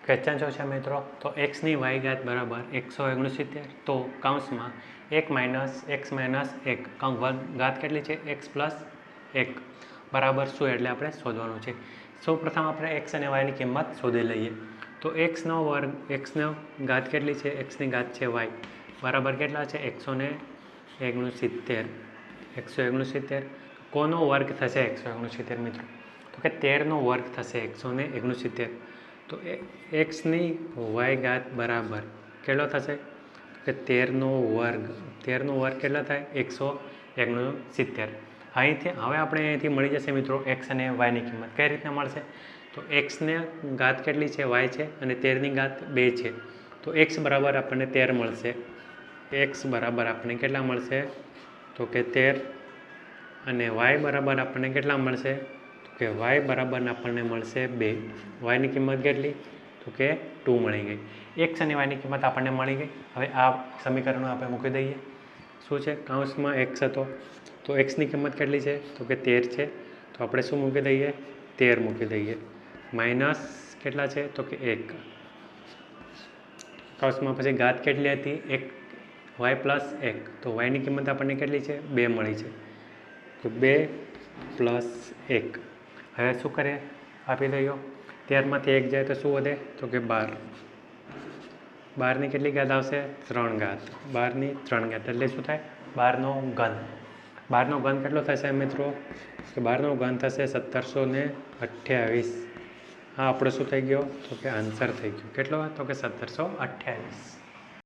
Question જો છે મિત્રો, તો એક્સની વાય ઘાત બરાબર 169, તો કૌંસમાં 1 માઇનસ એક્સ માઇનસ 1 ઘાત કેટલી છે? એક્સ પ્લસ 1 બરાબર શું? એટલે આપણે શોધવાનું છે. સૌપ્રથમ આપણે એક્સ અને વાયની કિંમત શોધી લઈએ. તો એક્સનો વર્ગ, એક્સનો ઘાત કેટલી છે? એક્સની ઘાત છે વાય બરાબર કેટલા છે? 169. 169 કોનો વર્ગ થશે? 169 મિત્રો, તો કે 13નો વર્ગ થશે 169. તો એક્સની વાય ઘાત બરાબર કેટલો થશે? કે 13નો વર્ગ. 13નો વર્ગ કેટલા થાય? 169. હવે આપણે અહીંથી મળી જશે મિત્રો એક્સ અને વાયની કિંમત. કઈ રીતના મળશે? તો એક્સને ઘાત કેટલી છે? વાય છે, અને 13ની ઘાત 2 છે. તો એક્સ બરાબર આપણને 13 મળશે. એક્સ બરાબર આપણને કેટલા મળશે? તો કે 13. અને વાય બરાબર આપણને કેટલા મળશે? તો કે વાય બરાબર આપણને મળશે 2. વાયની કિંમત કેટલી? તો કે 2 મળી ગઈ. એક્સ અને વાયની કિંમત આપણને મળી ગઈ. હવે આ સમીકરણો આપણે મૂકી દઈએ. શું છે? કૌંસમાં એક્સ હતો, તો એક્સની કિંમત કેટલી છે? તો કે 13 છે. તો આપણે શું મૂકી દઈએ? 13 મૂકી દઈએ. માઇનસ કેટલા છે? તો કે 1. કૌંસમાં પછી ઘાત કેટલી હતી? 1 વાય પ્લસ 1. તો વાયની કિંમત આપણને કેટલી છે? 2 મળી છે. તો 2 પ્લસ 1. હવે શું કરીએ? આપી દઈએ. 13માંથી 1 જાય તો શું વધે? તો કે 12. 12ની કેટલી ઘાત આવશે? 3 ઘાત. 12ની 3 ઘાત એટલે શું થાય? 12નો ઘન. 12નો ઘન કેટલો થશે મિત્રો? કે 12નો ઘન થશે 1728. હા, આપણો શું થઈ ગયો? તો કે આન્સર થઈ ગયો. કેટલો? તો કે 1728.